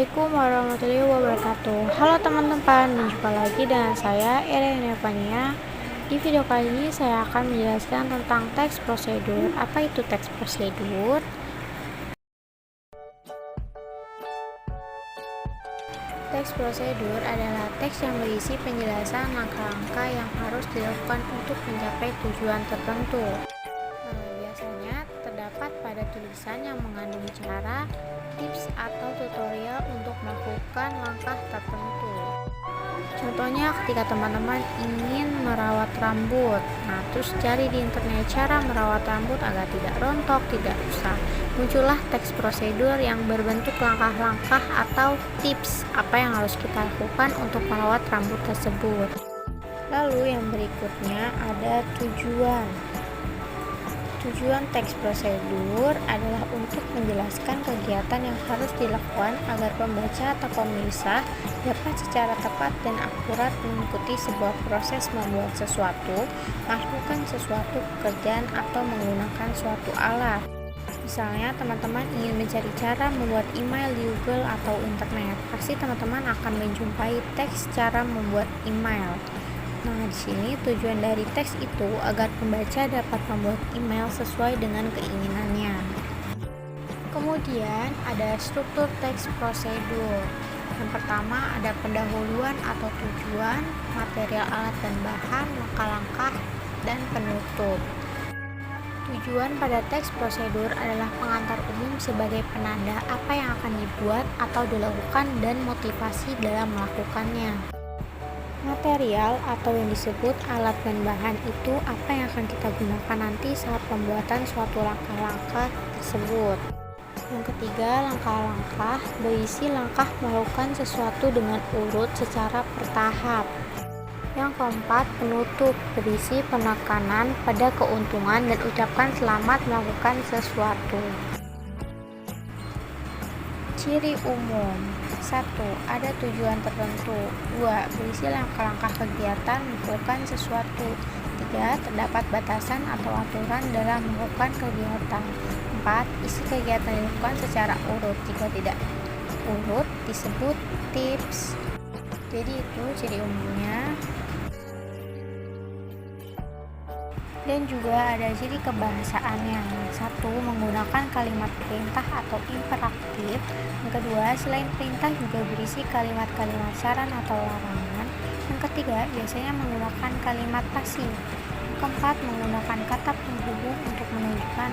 Assalamualaikum warahmatullahi wabarakatuh. Halo teman-teman, berjumpa lagi dengan saya Irene Fania. Di video kali ini saya akan menjelaskan tentang teks prosedur. Apa itu teks prosedur? Teks prosedur adalah teks yang berisi penjelasan langkah-langkah yang harus dilakukan untuk mencapai tujuan tertentu. Biasanya terdapat pada tulisan yang mengandung cara, tips atau tutorial untuk melakukan langkah tertentu. Contohnya ketika teman-teman ingin merawat rambut, terus cari di internet cara merawat rambut agar tidak rontok, tidak rusak. Muncullah teks prosedur yang berbentuk langkah-langkah atau tips apa yang harus kita lakukan untuk merawat rambut tersebut. Lalu yang berikutnya ada tujuan. Tujuan teks prosedur adalah untuk menjelaskan kegiatan yang harus dilakukan agar pembaca atau pemirsa dapat secara tepat dan akurat mengikuti sebuah proses membuat sesuatu, melakukan sesuatu pekerjaan atau menggunakan suatu alat. Misalnya teman-teman ingin mencari cara membuat email di Google atau internet, pasti teman-teman akan menjumpai teks cara membuat email. Di sini tujuan dari teks itu agar pembaca dapat membuat email sesuai dengan keinginannya. Kemudian ada struktur teks prosedur. Yang pertama ada pendahuluan atau tujuan, material alat dan bahan, langkah-langkah, dan penutup. Tujuan pada teks prosedur adalah pengantar umum sebagai penanda apa yang akan dibuat atau dilakukan dan motivasi dalam melakukannya. Material atau yang disebut alat dan bahan itu apa yang akan kita gunakan nanti saat pembuatan suatu langkah-langkah tersebut. Yang ketiga, langkah-langkah berisi langkah melakukan sesuatu dengan urut secara bertahap. Yang keempat, penutup berisi penekanan pada keuntungan dan ucapan selamat melakukan sesuatu. Ciri umum. 1. Ada tujuan tertentu. 2. Berisi langkah-langkah kegiatan melakukan sesuatu. 3. Terdapat batasan atau aturan dalam melakukan kegiatan. 4. Isi kegiatan dilakukan secara urut. Jika tidak urut, disebut tips. Jadi itu ciri umumnya. Dan juga ada ciri kebahasaannya. 1. Menggunakan kalimat perintah atau imperatif. Yang kedua, selain perintah juga berisi kalimat-kalimat saran atau larangan. Yang ketiga, biasanya menggunakan kalimat pasif. Yang keempat, menggunakan kata penghubung untuk menunjukkan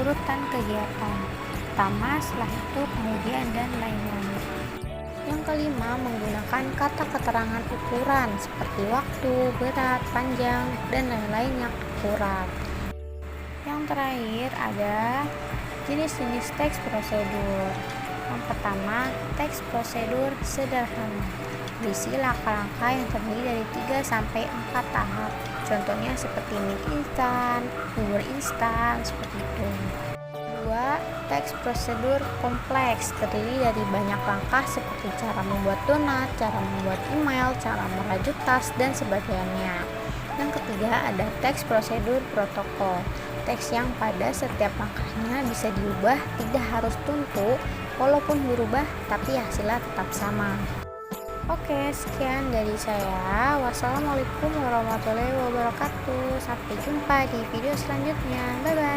urutan kegiatan pertama, setelah itu, kemudian, dan lain-lain. Yang kelima, menggunakan kata keterangan ukuran seperti waktu, berat, panjang, dan lain-lain yang akurat. Yang terakhir ada jenis-jenis teks prosedur. Yang pertama, teks prosedur sederhana. Berisi langkah-langkah yang terdiri dari 3-4 tahap. Contohnya seperti mie instan, bubur instan, seperti itu. 2. Teks prosedur kompleks terdiri dari banyak langkah seperti cara membuat donat, cara membuat email, cara merajut tas, dan sebagainya. Yang ketiga ada teks prosedur protokol. Teks yang pada setiap langkahnya bisa diubah, tidak harus tuntuk, walaupun berubah tapi hasilnya tetap sama. Oke, sekian dari saya. Wassalamualaikum warahmatullahi wabarakatuh. Sampai jumpa di video selanjutnya. Bye bye.